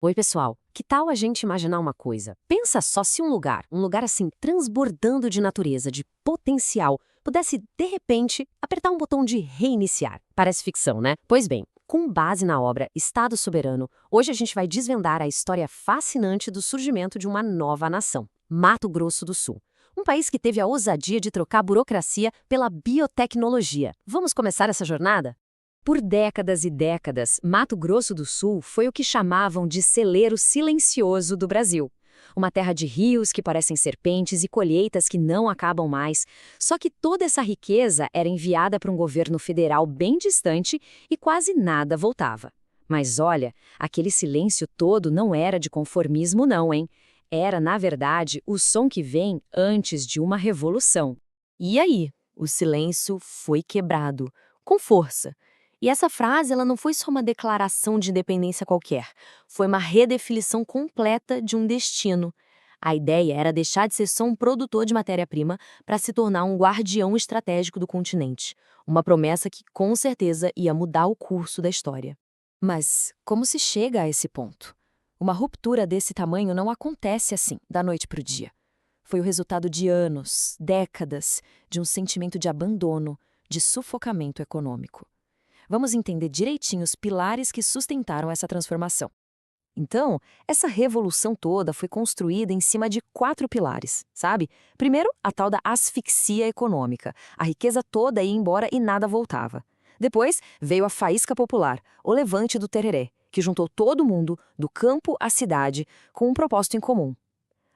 Oi, pessoal. Que tal a gente imaginar uma coisa? Pensa só se um lugar assim transbordando de natureza, de potencial, pudesse de repente apertar um botão de reiniciar. Parece ficção, né? Pois bem, com base na obra Estado Soberano, hoje a gente vai desvendar a história fascinante do surgimento de uma nova nação, Mato Grosso do Sul. Um país que teve a ousadia de trocar a burocracia pela biotecnologia. Vamos começar essa jornada? Por décadas e décadas, Mato Grosso do Sul foi o que chamavam de celeiro silencioso do Brasil. Uma terra de rios que parecem serpentes e colheitas que não acabam mais. Só que toda essa riqueza era enviada para um governo federal bem distante e quase nada voltava. Mas olha, aquele silêncio todo não era de conformismo não, hein? Era, na verdade, o som que vem antes de uma revolução. E aí, o silêncio foi quebrado, com força. E essa frase ela não foi só uma declaração de independência qualquer, foi uma redefinição completa de um destino. A ideia era deixar de ser só um produtor de matéria-prima para se tornar um guardião estratégico do continente. Uma promessa que, com certeza, ia mudar o curso da história. Mas como se chega a esse ponto? Uma ruptura desse tamanho não acontece assim, da noite para o dia. Foi o resultado de anos, décadas, de um sentimento de abandono, de sufocamento econômico. Vamos entender direitinho os pilares que sustentaram essa transformação. Então, essa revolução toda foi construída em cima de 4 pilares, sabe? Primeiro, a tal da asfixia econômica. A riqueza toda ia embora e nada voltava. Depois, veio a faísca popular, o levante do Tereré, que juntou todo mundo, do campo à cidade, com um propósito em comum.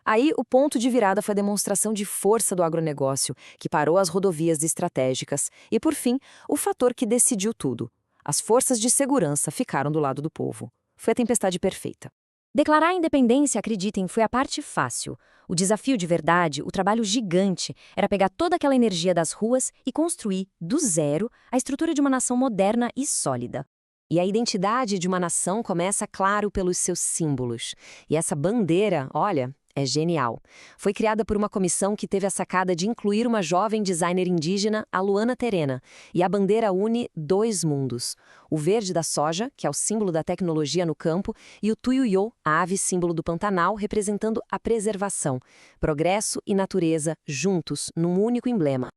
Aí, o ponto de virada foi a demonstração de força do agronegócio, que parou as rodovias estratégicas. E, por fim, o fator que decidiu tudo. As forças de segurança ficaram do lado do povo. Foi a tempestade perfeita. Declarar a independência, acreditem, foi a parte fácil. O desafio de verdade, o trabalho gigante, era pegar toda aquela energia das ruas e construir, do zero, a estrutura de uma nação moderna e sólida. E a identidade de uma nação começa, claro, pelos seus símbolos. E essa bandeira, olha, é genial. Foi criada por uma comissão que teve a sacada de incluir uma jovem designer indígena, a Luana Terena. E a bandeira une 2 mundos. O verde da soja, que é o símbolo da tecnologia no campo, e o tuiuiô, a ave símbolo do Pantanal, representando a preservação. Progresso e natureza juntos, num único emblema.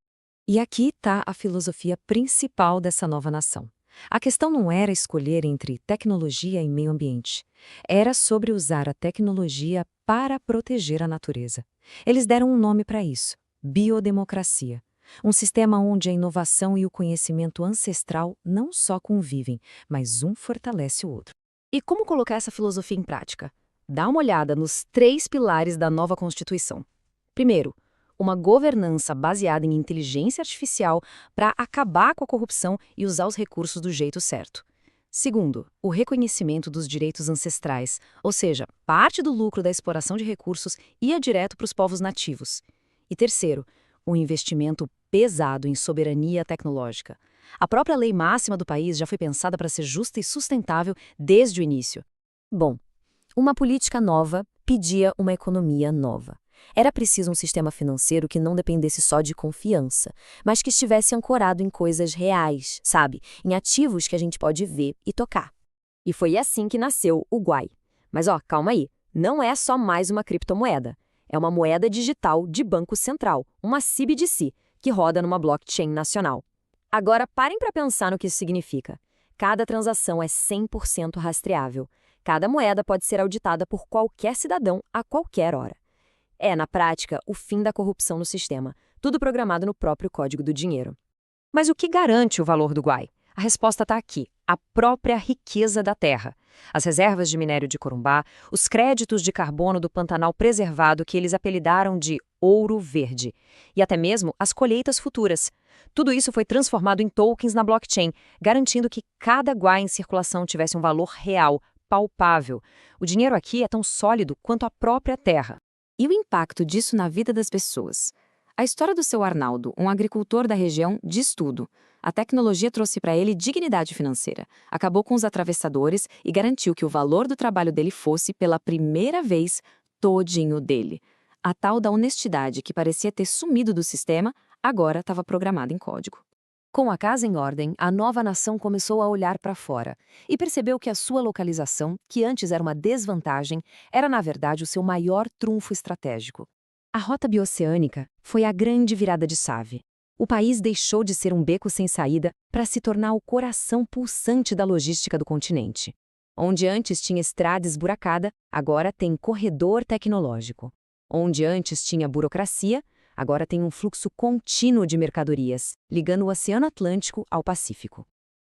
E aqui está a filosofia principal dessa nova nação. A questão não era escolher entre tecnologia e meio ambiente. Era sobre usar a tecnologia para proteger a natureza. Eles deram um nome para isso: biodemocracia. Um sistema onde a inovação e o conhecimento ancestral não só convivem, mas um fortalece o outro. E como colocar essa filosofia em prática? Dá uma olhada nos 3 pilares da nova Constituição. Primeiro, uma governança baseada em inteligência artificial para acabar com a corrupção e usar os recursos do jeito certo. Segundo, o reconhecimento dos direitos ancestrais, ou seja, parte do lucro da exploração de recursos ia direto para os povos nativos. E terceiro, um investimento pesado em soberania tecnológica. A própria lei máxima do país já foi pensada para ser justa e sustentável desde o início. Bom, uma política nova pedia uma economia nova. Era preciso um sistema financeiro que não dependesse só de confiança, mas que estivesse ancorado em coisas reais, sabe? Em ativos que a gente pode ver e tocar. E foi assim que nasceu o Guai. Mas ó, calma aí, não é só mais uma criptomoeda. É uma moeda digital de banco central, uma CBDC, que roda numa blockchain nacional. Agora parem para pensar no que isso significa. Cada transação é 100% rastreável. Cada moeda pode ser auditada por qualquer cidadão a qualquer hora. É, na prática, o fim da corrupção no sistema, tudo programado no próprio código do dinheiro. Mas o que garante o valor do Guai? A resposta está aqui: a própria riqueza da terra. As reservas de minério de Corumbá, os créditos de carbono do Pantanal preservado que eles apelidaram de ouro verde, e até mesmo as colheitas futuras. Tudo isso foi transformado em tokens na blockchain, garantindo que cada Guai em circulação tivesse um valor real, palpável. O dinheiro aqui é tão sólido quanto a própria terra. E o impacto disso na vida das pessoas? A história do seu Arnaldo, um agricultor da região, diz tudo. A tecnologia trouxe para ele dignidade financeira, acabou com os atravessadores e garantiu que o valor do trabalho dele fosse, pela primeira vez, todinho dele. A tal da honestidade que parecia ter sumido do sistema, agora estava programada em código. Com a casa em ordem, a nova nação começou a olhar para fora e percebeu que a sua localização, que antes era uma desvantagem, era na verdade o seu maior trunfo estratégico. A rota bioceânica foi a grande virada de chave. O país deixou de ser um beco sem saída para se tornar o coração pulsante da logística do continente. Onde antes tinha estrada esburacada, agora tem corredor tecnológico. Onde antes tinha burocracia, agora tem um fluxo contínuo de mercadorias, ligando o Oceano Atlântico ao Pacífico.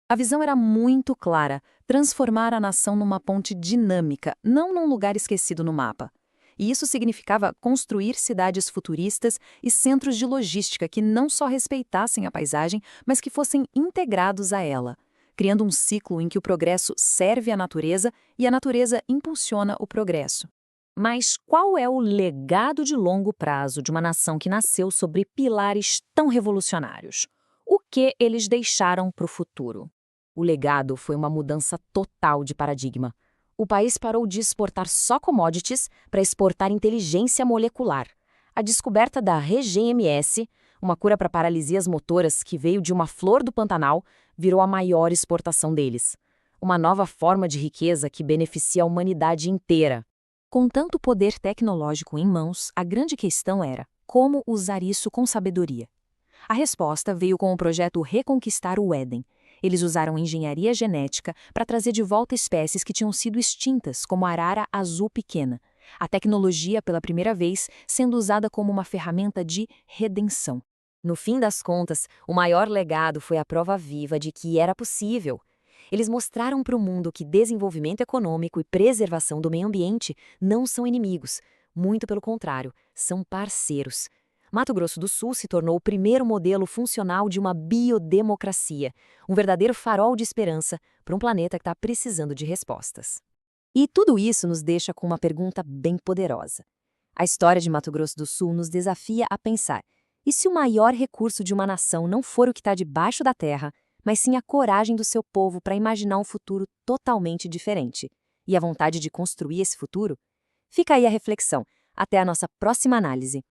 A visão era muito clara: transformar a nação numa ponte dinâmica, não num lugar esquecido no mapa. E isso significava construir cidades futuristas e centros de logística que não só respeitassem a paisagem, mas que fossem integrados a ela, criando um ciclo em que o progresso serve à natureza e a natureza impulsiona o progresso. Mas qual é o legado de longo prazo de uma nação que nasceu sobre pilares tão revolucionários? O que eles deixaram para o futuro? O legado foi uma mudança total de paradigma. O país parou de exportar só commodities para exportar inteligência molecular. A descoberta da RGMS, uma cura para paralisias motoras que veio de uma flor do Pantanal, virou a maior exportação deles. Uma nova forma de riqueza que beneficia a humanidade inteira. Com tanto poder tecnológico em mãos, a grande questão era como usar isso com sabedoria. A resposta veio com o projeto Reconquistar o Éden. Eles usaram engenharia genética para trazer de volta espécies que tinham sido extintas, como a arara azul pequena. A tecnologia, pela primeira vez, sendo usada como uma ferramenta de redenção. No fim das contas, o maior legado foi a prova viva de que era possível. Eles mostraram para o mundo que desenvolvimento econômico e preservação do meio ambiente não são inimigos. Muito pelo contrário, são parceiros. Mato Grosso do Sul se tornou o primeiro modelo funcional de uma biodemocracia, um verdadeiro farol de esperança para um planeta que está precisando de respostas. E tudo isso nos deixa com uma pergunta bem poderosa. A história de Mato Grosso do Sul nos desafia a pensar: e se o maior recurso de uma nação não for o que está debaixo da terra, mas sim a coragem do seu povo para imaginar um futuro totalmente diferente e a vontade de construir esse futuro? Fica aí a reflexão. Até a nossa próxima análise.